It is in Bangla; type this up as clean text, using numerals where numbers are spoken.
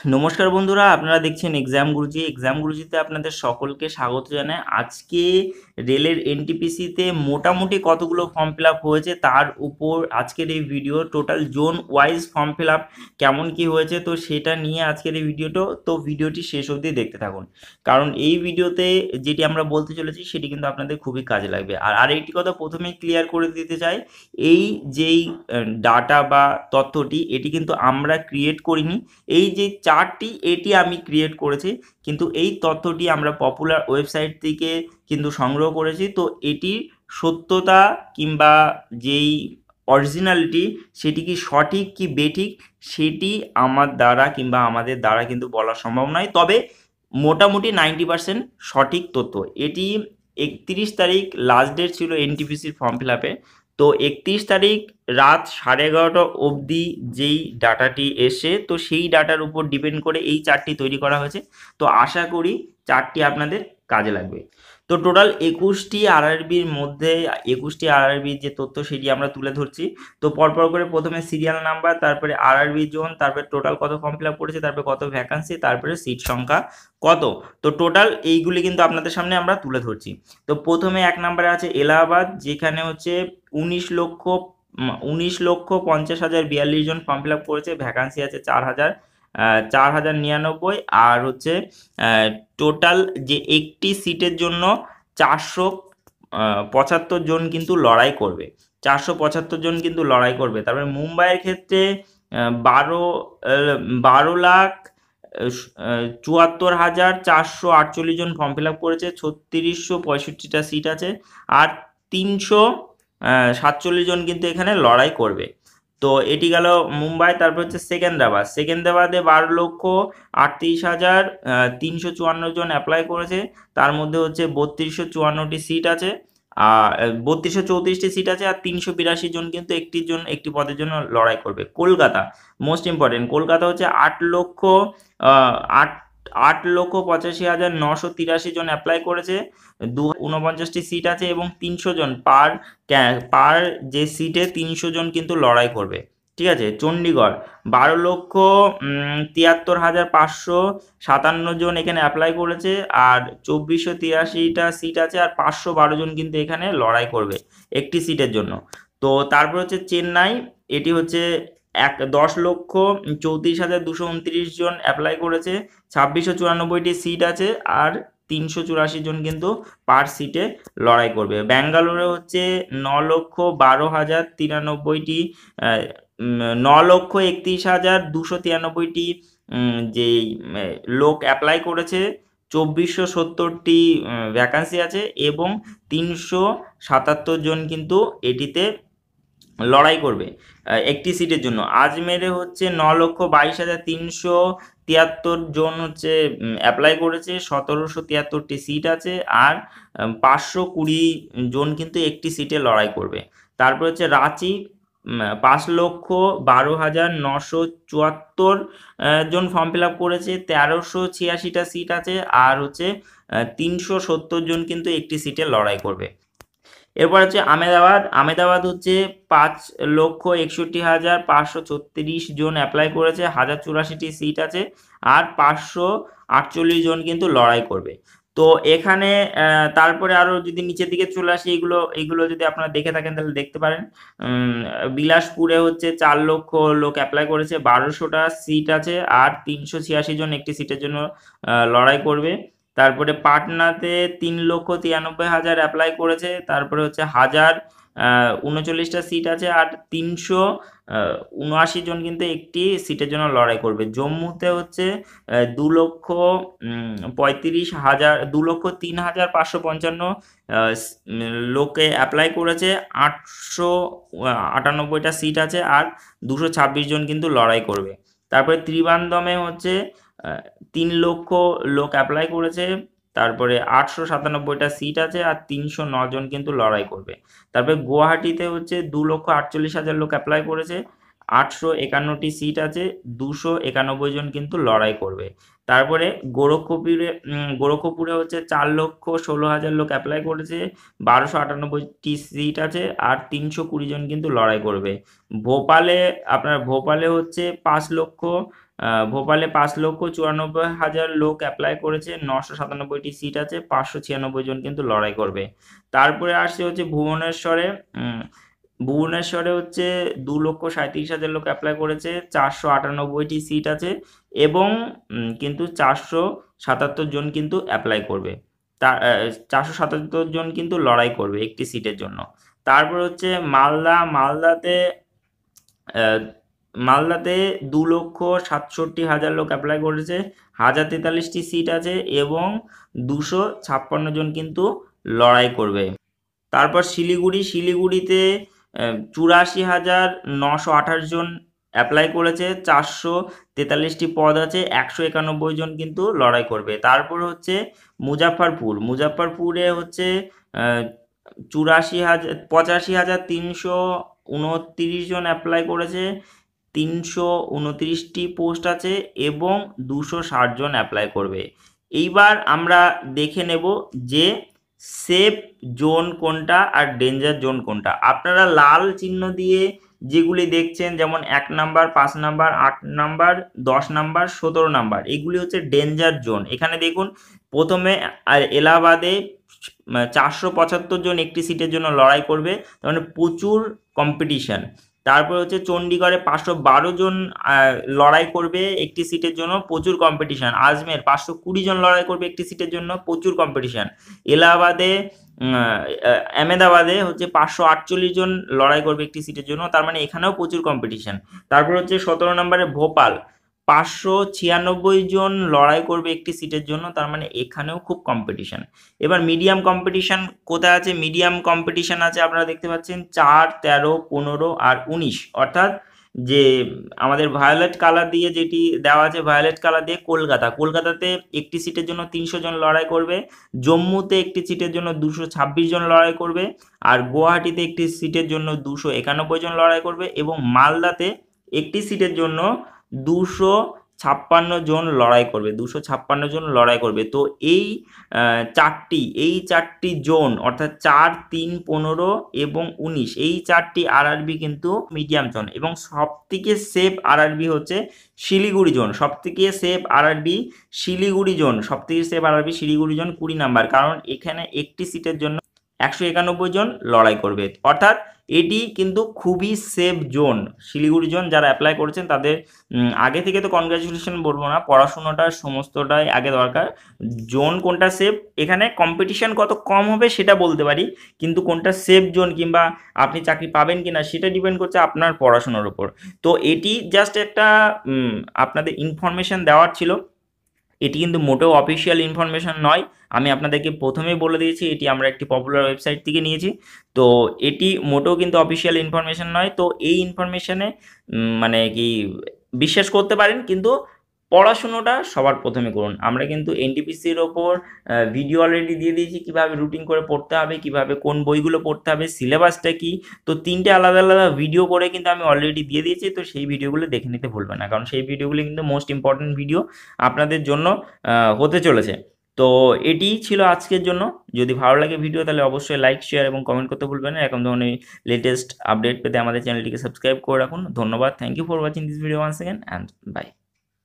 নমস্কার বন্ধুরা, আপনারা দেখছেন এক্সাম গুরুজি। এক্সাম গুরুজিতে আপনাদের সকলকে স্বাগত জানাই। আজকে রেলের এনটিপিসিতে মোটামুটি কতগুলো ফর্ম ফিল আপ হয়েছে তার উপর আজকের এই video. Total zone wise form fill up কেমন কি হয়েছে তো সেটা নিয়ে আজকের এই ভিডিওটা। তো ভিডিওটি শেষ অবধি দেখতে থাকুন, কারণ এই ভিডিওতে যেটি আমরা বলতে চলেছি সেটি কিন্তু আপনাদের খুবই কাজে লাগবে। আর আরেকটি কথা প্রথমেই ক্লিয়ার করে দিতে চাই, এই যেই ডাটা বা তথ্যটি এটি কিন্তু আমরা ক্রিয়েট করিনি। এই যে চার্টটি এটি আমি ক্রিয়েট করেছি, কিন্তু এই তথ্যটি আমরা পপুলার ওয়েবসাইট থেকে কিন্তু সংগ্রহ করেছি। তো এটির সত্যতা কিংবা যেই অরিজিনালিটি সেটি কি সঠিক কি বেঠিক সেটি আমার দ্বারা কিংবা আমাদের দ্বারা কিন্তু বলা সম্ভব নয়, তবে মোটামুটি 90% সঠিক তথ্য। এটি 31 তারিখ লাস্ট ডেট ছিল এনটিপিসির ফর্ম ফিল আপে। তো 31 তারিখ রাত 11:30 অবধি যেই ডাটাটি এসে, তো সেই ডাটার উপর ডিপেন্ড করে এই চার্টটি তৈরি করা হয়েছে। তো আশা করি চার্টটি আপনাদের কাজে লাগবে। তো টোটাল 21টি আরআরবির মধ্যে 21টি আরআরবির যে তথ্য সেটি আমরা তুলে ধরছি। তো পরপর করে প্রথমে সিরিয়াল নাম্বার, তারপরে আরআরবি জোন, তারপরে টোটাল কত ফর্ম ফিল আপ করেছে, তারপরে কত ভ্যাকান্সি, তারপরে সিট সংখ্যা কত। তো টোটাল এইগুলি কিন্তু আপনাদের সামনে আমরা তুলে ধরছি। তো প্রথমে 1 নম্বরে আছে এলাহাবাদ, যেখানে হচ্ছে 19,50,42 জন ফর্ম ফিল আপ করেছে। ভ্যাকান্সি আছে 4,099। আর হচ্ছে টোটাল যে একটি সিটের জন্য 475 জন কিন্তু লড়াই করবে। 475 জন কিন্তু লড়াই করবে। তারপরে মুম্বাইয়ের ক্ষেত্রে 12,74,448 জন ফর্ম ফিল আপ করেছে। 3665টা সিট আছে। আর 347 জন কিন্তু এখানে লড়াই করবে। তো এটি গেল মুম্বাই। তারপর হচ্ছে সেকেন্দ্রাবাদে 12,38,354 জন অ্যাপ্লাই করেছে। তার মধ্যে হচ্ছে 3254টি সিট আছে, আর 3234টি সিট আছে। আর 382 জন কিন্তু একটি পদের জন্য লড়াই করবে। কলকাতা মোস্ট ইম্পর্টেন্ট, কলকাতা হচ্ছে 8,85,983 জন অ্যাপ্লাই করেছে। 249টি সিট আছে এবং 300 জন পার যে সিটে 300 জন কিন্তু লড়াই করবে। ঠিক আছে। চণ্ডীগড় 12,73,557 জন এখানে অ্যাপ্লাই করেছে। আর 2483টা সিট আছে। আর 512 জন কিন্তু এখানে লড়াই করবে একটি সিটের জন্য। তো তারপর হচ্ছে চেন্নাই, এটি হচ্ছে 10,34,229 জন অ্যাপ্লাই করেছে। 2694টি সিট আছে। আর 384 জন কিন্তু পার সিটে লড়াই করবে। ব্যাঙ্গালোরে হচ্ছে 9,12,093টি 9,31,293টি যে লোক অ্যাপ্লাই করেছে। 2470টি ভ্যাকান্সি আছে এবং 377 জন কিন্তু এটিতে লড়াই করবে একটি সিটের জন্য। আজমেরে হচ্ছে 9,22,373 জন হচ্ছে অ্যাপ্লাই করেছে। 1773টি সিট আছে। আর 520 জন কিন্তু একটি সিটে লড়াই করবে। তারপর হচ্ছে রাঁচি, 5,12,974 জন ফর্ম ফিল আপ করেছে। 1386টা সিট আছে। আর হচ্ছে 370 জন কিন্তু একটি সিটে লড়াই করবে। এরপর হচ্ছে আমেদাবাদ হচ্ছে 5,61,536 জন অ্যাপ্লাই করেছে। 1084টি সিট আছে। আর 548 জন কিন্তু লড়াই করবে। তো এখানে তারপরে আরো যদি নিচের দিকে চলে আসি, এগুলো যদি আপনারা দেখে থাকেন তাহলে দেখতে পারেন। বিলাসপুরে হচ্ছে 4 লক্ষ লোক অ্যাপ্লাই করেছে। 1200টা সিট আছে। আর 386 জন একটি সিটের জন্য লড়াই করবে। তারপরে পাটনাতে 3,93,000 অ্যাপ্লাই করেছে। তারপরে হচ্ছে 1,039টা সিট আছে। আর 379 জন কিন্তু একটি সিটের জন্য লড়াই করবে। জম্মুতে হচ্ছে 2,03,555 লোকে অ্যাপ্লাই করেছে। 898টা সিট আছে। আর 226 জন কিন্তু লড়াই করবে। তারপরে ত্রিবান্ধমে হচ্ছে 3 লক্ষ লোক অ্যাপ্লাই করেছে। তারপরে 897টা সিট আছে। আর 309 জন কিন্তু লড়াই করবে। তারপরে গুয়াহাটিতে হচ্ছে 2,48,000 লোক অ্যাপ্লাই করেছে। 851টি সিট আছে। 291 জন কিন্তু লড়াই করবে। তারপরে গোরক্ষপুরে হচ্ছে 4,16,000 লোক অ্যাপ্লাই করেছে। 1298টি সিট আছে। আর 320 জন কিন্তু লড়াই করবে। ভোপালে হচ্ছে ভোপালে 5,94,000 লোক অ্যাপ্লাই করেছে, 997টি সিট আছে, 596 জন কিন্তু লড়াই করবে। তারপরে আসছে হচ্ছে ভুবনেশ্বরে হচ্ছে 2,37,000 লোক অ্যাপ্লাই করেছে, 498টি সিট আছে এবং কিন্তু 477 জন কিন্তু অ্যাপ্লাই করবে। 477 জন কিন্তু লড়াই করবে একটি সিটের জন্য। তারপর হচ্ছে মালদাতে 2,67,000 লোক অ্যাপ্লাই করেছে, 1,043টি সিট আছে এবং 256 জন কিন্তু লড়াই করবে। তারপর শিলিগুড়িতে 84,928 জন অ্যাপ্লাই করেছে, 443টি পদ আছে, 191 জন কিন্তু লড়াই করবে। তারপর হচ্ছে মুজাফফরপুরে হচ্ছে 85,329 জন অ্যাপ্লাই করেছে, 329টি পোস্ট আছে এবং 260 জন অ্যাপ্লাই করবে। এইবার আমরা দেখে নেব যে সেফ জোন কোনটা আর ডেঞ্জার জোন কোনটা। আপনারা লাল চিহ্ন দিয়ে যেগুলি দেখছেন, যেমন 1 number, 5 number, 8 number, 10 number, 17 number, এগুলি হচ্ছে ডেঞ্জার জোন। এখানে দেখুন প্রথমে এলাহাবাদে 475 জন একটি সিটের জন্য লড়াই করবে, তার মানে প্রচুর কম্পিটিশন। তারপর হচ্ছে চণ্ডীগড়ে 512 জন লড়াই করবে একটি সিটের জন্য, প্রচুর কম্পিটিশন। আজমের 520 জন লড়াই করবে একটি সিটের জন্য, প্রচুর কম্পিটিশন। আহমেদাবাদে হচ্ছে 548 জন লড়াই করবে একটি সিটের জন্য, তার মানে এখানেও প্রচুর কম্পিটিশন। তারপর হচ্ছে 17 নম্বরে ভোপাল 596 জন লড়াই করবে একটি সিটের জন্য, তার মানে এখানেও খুব কম্পিটিশন। এবার মিডিয়াম কম্পিটিশন কোথায় আছে? মিডিয়াম কম্পিটিশন আছে, আপনারা দেখতে পাচ্ছেন 4, 13, 15 আর 19, অর্থাৎ যে আমাদের ভায়োলেট কালার দিয়ে যেটি দেওয়া আছে, ভায়োলেট কালার দিয়ে কলকাতাতে একটি সিটের জন্য 300 জন লড়াই করবে, জম্মুতে একটি সিটের জন্য 226 জন লড়াই করবে, আর গুয়াহাটিতে একটি সিটের জন্য 291 জন লড়াই করবে, এবং মালদাতে একটি সিটের জন্য 256 জন লড়াই করবে, 256 জন লড়াই করবে। তো এই চারটি জোন, অর্থাৎ 4, 3, 15 এবং 19, এই চারটি আরআরবি কিন্তু মিডিয়াম জোন। এবং সবথেকে সেফ আরআরবি হচ্ছে শিলিগুড়ি জোন, সবথেকে safe RRB Siliguri zone, 20 number, কারণ এখানে একটি সিটের জন্য 191 জন লড়াই করবে, অর্থাৎ এটি কিন্তু খুবই সেফ জোন। শিলিগুড়ি জোন যারা অ্যাপ্লাই করেছেন তাদের আগে থেকে তো কনগ্রাচুলেশন বলবো না, পড়াশোনাটা সমস্তটাই আগে দরকার। জোন কোনটা সেফ, এখানে কম্পিটিশন কত কম হবে সেটা বলতে পারি, কিন্তু কোনটা সেফ জোন কিংবা আপনি চাকরি পাবেন কিনা সেটা ডিপেন্ড করছে আপনার পড়াশোনার উপর। তো এটি জাস্ট একটা আপনাদের ইনফরমেশন দেওয়ার ছিল, এটি কিন্তু মোটেও অফিসিয়াল ইনফরমেশন নয়। আমি আপনাদেরকে প্রথমেই বলে দিয়েছি এটি আমরা একটি পপুলার ওয়েবসাইট থেকে নিয়েছি, তো এটি মোটেও কিন্তু অফিসিয়াল ইনফরমেশন নয়। তো এই ইনফরমেশনে মানে কি বিশ্বাস করতে পারেন, কিন্তু পড়াশুনোটা সবার প্রথমে করুন। আমরা কিন্তু এনটিপিসির ওপর ভিডিও অলরেডি দিয়ে দিয়েছি, কিভাবে রুটিন করে পড়তে হবে, কিভাবে কোন বইগুলো পড়তে হবে, সিলেবাসটা কি, তো 3টে আলাদা আলাদা ভিডিও করে কিন্তু আমি অলরেডি দিয়ে দিয়েছি। তো সেই ভিডিওগুলো দেখে নিতে ভুলবেন না, কারণ সেই ভিডিওগুলো কিন্তু মোস্ট ইম্পর্টেন্ট ভিডিও আপনাদের জন্য হতে চলেছে। তো এটি ছিল আজকের জন্য। যদি ভালো লাগে ভিডিও তাহলে অবশ্যই লাইক, শেয়ার এবং কমেন্ট করতে ভুলবেন না। এরকম ধরনের লেটেস্ট আপডেট পেতে আমাদের চ্যানেলটিকে সাবস্ক্রাইব করে রাখুন। ধন্যবাদ। Thank you for watching this video once again and by.